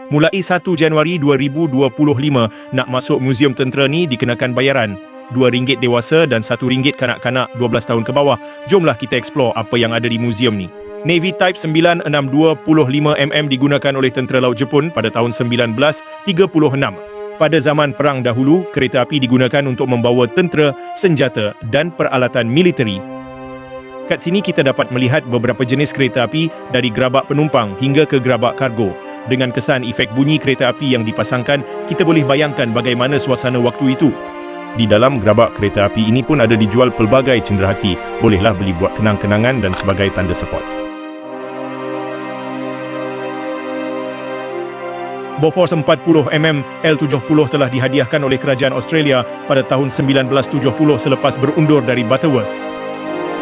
Mulai 1 Januari 2025, nak masuk Muzium Tentera ni dikenakan bayaran. RM2 dewasa dan RM1 kanak-kanak 12 tahun ke bawah. Jomlah kita explore apa yang ada di muzium ni. Navy Type 9625mm digunakan oleh Tentera Laut Jepun pada tahun 1936. Pada zaman perang dahulu, kereta api digunakan untuk membawa tentera, senjata dan peralatan militeri. Kat sini kita dapat melihat beberapa jenis kereta api dari gerabak penumpang hingga ke gerabak kargo. Dengan kesan efek bunyi kereta api yang dipasangkan, kita boleh bayangkan bagaimana suasana waktu itu. Di dalam gerabak kereta api ini pun ada dijual pelbagai cenderahati. Bolehlah beli buat kenang-kenangan dan sebagai tanda support. Bofors 40mm L70 telah dihadiahkan oleh kerajaan Australia pada tahun 1970 selepas berundur dari Butterworth.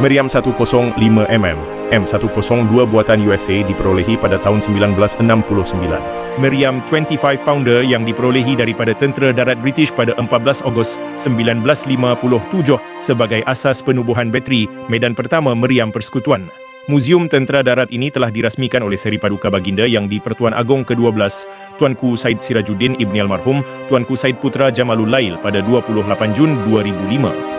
Meriam 105mm M102 buatan USA diperolehi pada tahun 1969. Meriam 25-pounder yang diperolehi daripada Tentera Darat British pada 14 Ogos 1957 sebagai asas penubuhan bateri medan pertama meriam persekutuan. Muzium Tentera Darat ini telah dirasmikan oleh Seri Paduka Baginda Yang di-Pertuan Agong ke-12 Tuanku Said Sirajuddin Ibni Almarhum Tuanku Said Putra Jamalul Lail pada 28 Jun 2005.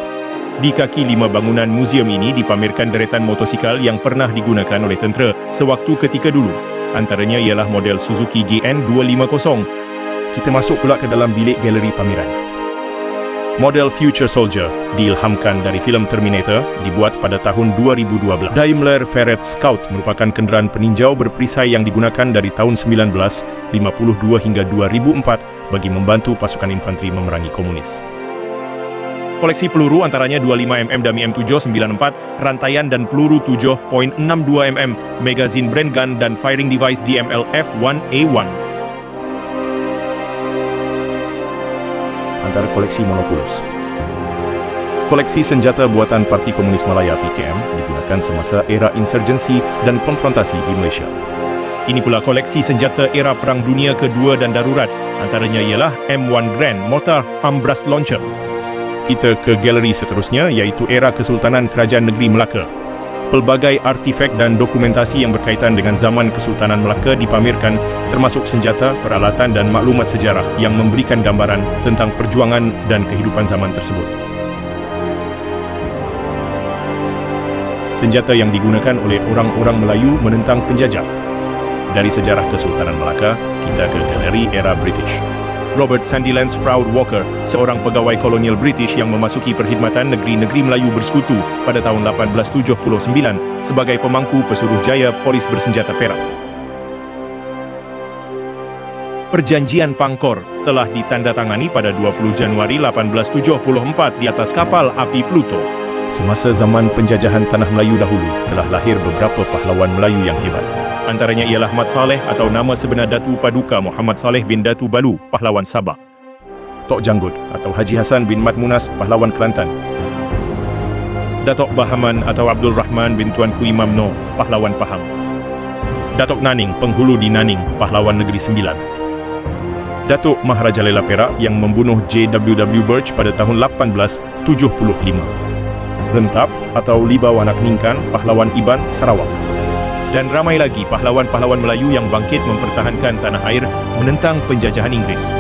Di kaki 5 bangunan muzium ini dipamerkan deretan motosikal yang pernah digunakan oleh tentera sewaktu ketika dulu. Antaranya ialah model Suzuki GN250. Kita masuk pula ke dalam bilik galeri pameran. Model Future Soldier diilhamkan dari filem Terminator, dibuat pada tahun 2012. Daimler Ferret Scout merupakan kenderaan peninjau berperisai yang digunakan dari tahun 1952 hingga 2004 bagi membantu pasukan infanteri memerangi komunis. Koleksi peluru antaranya 25mm Dummy M794, rantaian dan peluru 7.62mm, magazine brand gun dan firing device DML F1A1. Antara koleksi Monoculus. Koleksi senjata buatan Parti Komunis Malaya PKM digunakan semasa era insurgensi dan konfrontasi di Malaysia. Ini pula koleksi senjata era Perang Dunia Kedua dan darurat, antaranya ialah M1 Grand Mortar Arm Blast Launcher. Kita ke galeri seterusnya iaitu era Kesultanan Kerajaan Negeri Melaka. Pelbagai artifak dan dokumentasi yang berkaitan dengan zaman Kesultanan Melaka dipamerkan termasuk senjata, peralatan dan maklumat sejarah yang memberikan gambaran tentang perjuangan dan kehidupan zaman tersebut. Senjata yang digunakan oleh orang-orang Melayu menentang penjajah. Dari sejarah Kesultanan Melaka, kita ke galeri era British. Robert Sandilands Froud Walker, seorang pegawai kolonial British yang memasuki perkhidmatan negeri-negeri Melayu bersekutu pada tahun 1879 sebagai pemangku pesuruh jaya polis bersenjata perak. Perjanjian Pangkor telah ditandatangani pada 20 Januari 1874 di atas kapal api Pluto. Semasa zaman penjajahan Tanah Melayu dahulu, telah lahir beberapa pahlawan Melayu yang hebat. Antaranya ialah Mat Saleh atau nama sebenar Datu Paduka Muhammad Saleh bin Datu Balu, pahlawan Sabah. Tok Janggut atau Haji Hasan bin Mat Munas, pahlawan Kelantan. Datuk Bahaman atau Abdul Rahman bin Tuanku Imam Noh, pahlawan Pahang. Datuk Naning, penghulu di Naning, pahlawan Negeri Sembilan. Datuk Maharajalela Perak yang membunuh JWW Birch pada tahun 1875. Rentap atau Liba Wanak Ningkan, pahlawan Iban, Sarawak. Dan ramai lagi pahlawan-pahlawan Melayu yang bangkit mempertahankan tanah air menentang penjajahan Inggeris.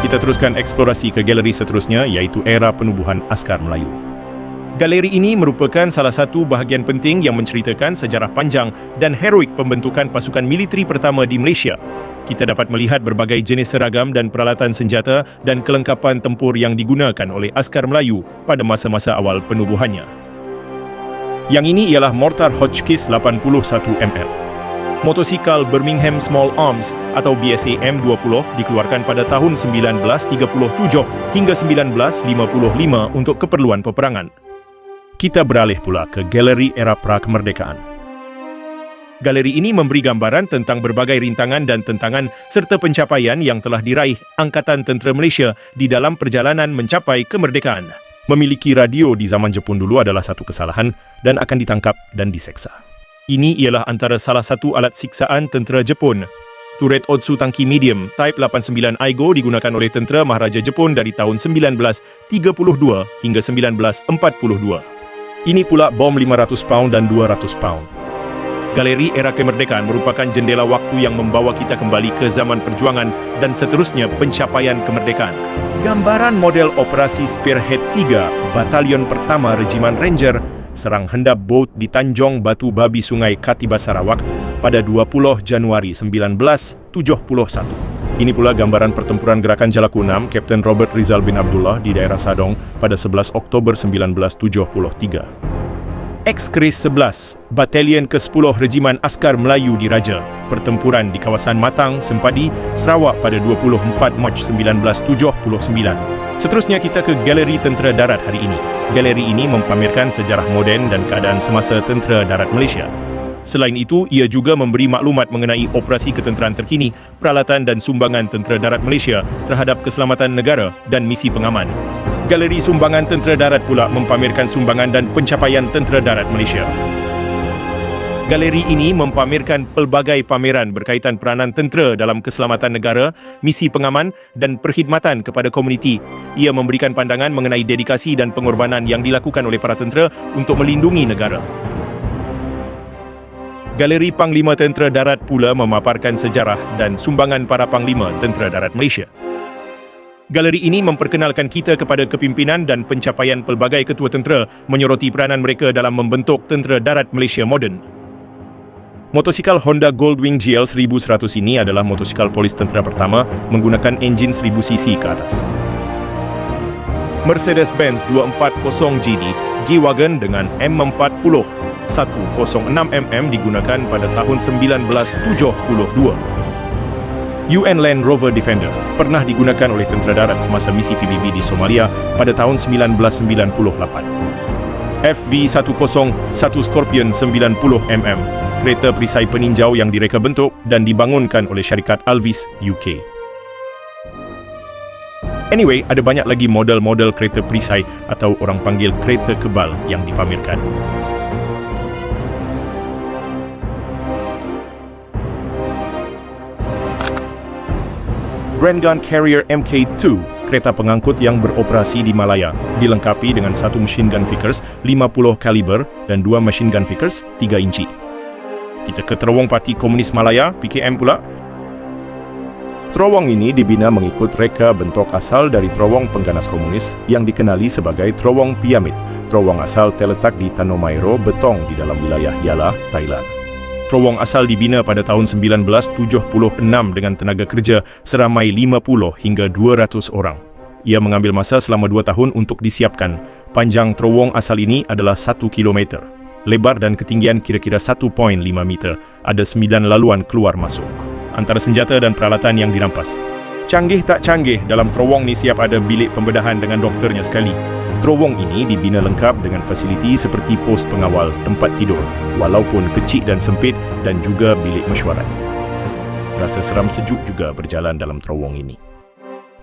Kita teruskan eksplorasi ke galeri seterusnya iaitu era penubuhan askar Melayu. Galeri ini merupakan salah satu bahagian penting yang menceritakan sejarah panjang dan heroik pembentukan pasukan militeri pertama di Malaysia. Kita dapat melihat berbagai jenis seragam dan peralatan senjata dan kelengkapan tempur yang digunakan oleh askar Melayu pada masa-masa awal penubuhannya. Yang ini ialah mortar Hotchkiss 81mm. Motosikal Birmingham Small Arms atau BSA M20 dikeluarkan pada tahun 1937 hingga 1955 untuk keperluan peperangan. Kita beralih pula ke galeri era pra-kemerdekaan. Galeri ini memberi gambaran tentang berbagai rintangan dan tentangan serta pencapaian yang telah diraih Angkatan Tentera Malaysia di dalam perjalanan mencapai kemerdekaan. Memiliki radio di zaman Jepun dulu adalah satu kesalahan dan akan ditangkap dan diseksa. Ini ialah antara salah satu alat siksaan tentera Jepun. Turret Otsu tangki medium Type 89 Aigo digunakan oleh tentera Maharaja Jepun dari tahun 1932 hingga 1942. Ini pula bom 500 pound dan 200 pound. Galeri Era Kemerdekaan merupakan jendela waktu yang membawa kita kembali ke zaman perjuangan dan seterusnya pencapaian kemerdekaan. Gambaran model operasi Spearhead 3, Batalion Pertama Regimen Ranger, serang hendap bot di Tanjung Batu Babi Sungai Katiba Sarawak pada 20 Januari 1971. Ini pula gambaran pertempuran Gerakan Jalaku 6 Kapten Robert Rizal bin Abdullah di daerah Sadong pada 11 Oktober 1973. Ex-Keris 11, Batalion ke-10 Regimen Askar Melayu Diraja, pertempuran di kawasan Matang, Sempadi, Sarawak pada 24 Mac 1979. Seterusnya kita ke Galeri Tentera Darat hari ini. Galeri ini mempamerkan sejarah moden dan keadaan semasa Tentera Darat Malaysia. Selain itu, ia juga memberi maklumat mengenai operasi ketenteraan terkini, peralatan dan sumbangan Tentera Darat Malaysia terhadap keselamatan negara dan misi pengaman. Galeri Sumbangan Tentera Darat pula mempamerkan sumbangan dan pencapaian Tentera Darat Malaysia. Galeri ini mempamerkan pelbagai pameran berkaitan peranan tentera dalam keselamatan negara, misi pengaman dan perkhidmatan kepada komuniti. Ia memberikan pandangan mengenai dedikasi dan pengorbanan yang dilakukan oleh para tentera untuk melindungi negara. Galeri Panglima Tentera Darat pula memaparkan sejarah dan sumbangan para Panglima Tentera Darat Malaysia. Galeri ini memperkenalkan kita kepada kepimpinan dan pencapaian pelbagai ketua tentera menyoroti peranan mereka dalam membentuk Tentera Darat Malaysia moden. Motosikal Honda Goldwing GL 1100 ini adalah motosikal polis tentera pertama menggunakan enjin 1000cc ke atas. Mercedes-Benz 240GD G-Wagon dengan M40 106mm digunakan pada tahun 1972. UN Land Rover Defender pernah digunakan oleh tentera darat semasa misi PBB di Somalia pada tahun 1998. FV101 Scorpion 90mm, kereta perisai peninjau yang direka bentuk dan dibangunkan oleh syarikat Alvis UK. Anyway, ada banyak lagi model-model kereta perisai atau orang panggil kereta kebal yang dipamerkan. Grand Gun Carrier Mk2, kereta pengangkut yang beroperasi di Malaya, dilengkapi dengan satu machine gun Vickers 50 kaliber dan dua machine gun Vickers 3 inci. Kita ke Terowong Parti Komunis Malaya, PKM pula. Terowong ini dibina mengikut reka bentuk asal dari terowong pengganas komunis yang dikenali sebagai Terowong Piramid. Terowong asal terletak di Tanomairo, Betong di dalam wilayah Yala, Thailand. Terowong asal dibina pada tahun 1976 dengan tenaga kerja seramai 50 hingga 200 orang. Ia mengambil masa selama 2 tahun untuk disiapkan. Panjang terowong asal ini adalah 1 km. Lebar dan ketinggian kira-kira 1.5 meter. Ada 9 laluan keluar masuk. Antara senjata dan peralatan yang dirampas. Canggih tak canggih, dalam terowong ni siap ada bilik pembedahan dengan doktornya sekali. Terowong ini dibina lengkap dengan fasiliti seperti pos pengawal, tempat tidur, walaupun kecil dan sempit, dan juga bilik mesyuarat. Rasa seram sejuk juga berjalan dalam terowong ini.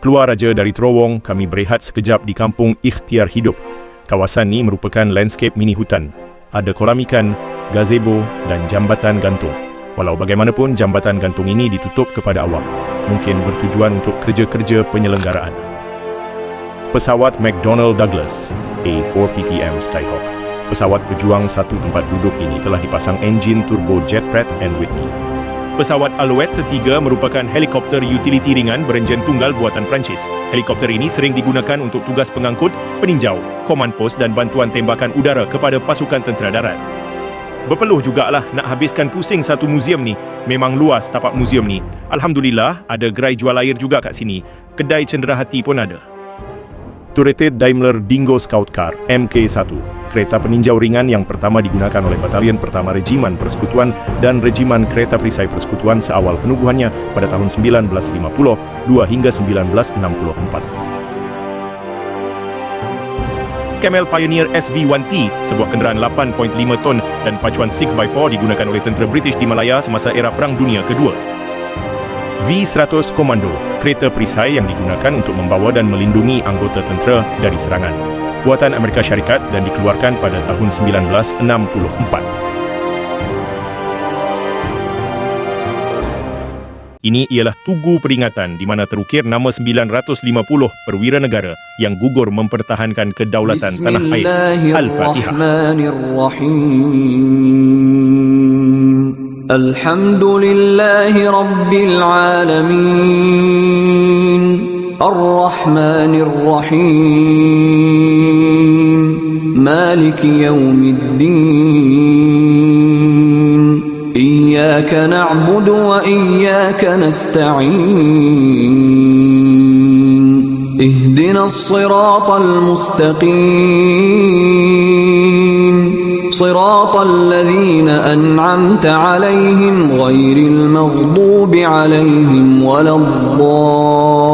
Keluar raja dari terowong, kami berehat sekejap di kampung Ikhtiar Hidup. Kawasan ini merupakan landscape mini hutan. Ada kolam ikan, gazebo dan jambatan gantung. Walau bagaimanapun, jambatan gantung ini ditutup kepada awam. Mungkin bertujuan untuk kerja-kerja penyelenggaraan. Pesawat McDonnell Douglas A4PTM Skyhawk. Pesawat pejuang satu tempat duduk ini telah dipasang enjin turbo jet Pratt & Whitney. Pesawat Alouette III merupakan helikopter utility ringan berenjin tunggal buatan Perancis. Helikopter ini sering digunakan untuk tugas pengangkut, peninjau, command post dan bantuan tembakan udara kepada pasukan tentera darat. Berpeluh jugalah nak habiskan pusing satu muzium ni. Memang luas tapak muzium ni. Alhamdulillah, ada gerai jual air juga kat sini. Kedai cenderahati pun ada. Turreted Daimler Dingo Scout Car Mk1, kereta peninjau ringan yang pertama digunakan oleh Batalion Pertama Regimen Persekutuan dan Regimen Kereta Perisai Persekutuan seawal penubuhannya pada tahun 1952 hingga 1964. Scamel Pioneer SV1T, sebuah kenderaan 8.5 ton dan pacuan 6x4 digunakan oleh tentera British di Malaya semasa era Perang Dunia Kedua. V100 Komando, kereta perisai yang digunakan untuk membawa dan melindungi anggota tentera dari serangan. Buatan Amerika Syarikat dan dikeluarkan pada tahun 1964. Ini ialah tugu peringatan di mana terukir nama 950 perwira negara yang gugur mempertahankan kedaulatan tanah air. Al-Fatihah. الحمد لله رب العالمين الرحمن الرحيم مالك يوم الدين إياك نعبد وإياك نستعين اهدنا الصراط المستقيم صراط الذين أنعمت عليهم غير المغضوب عليهم ولا الضالين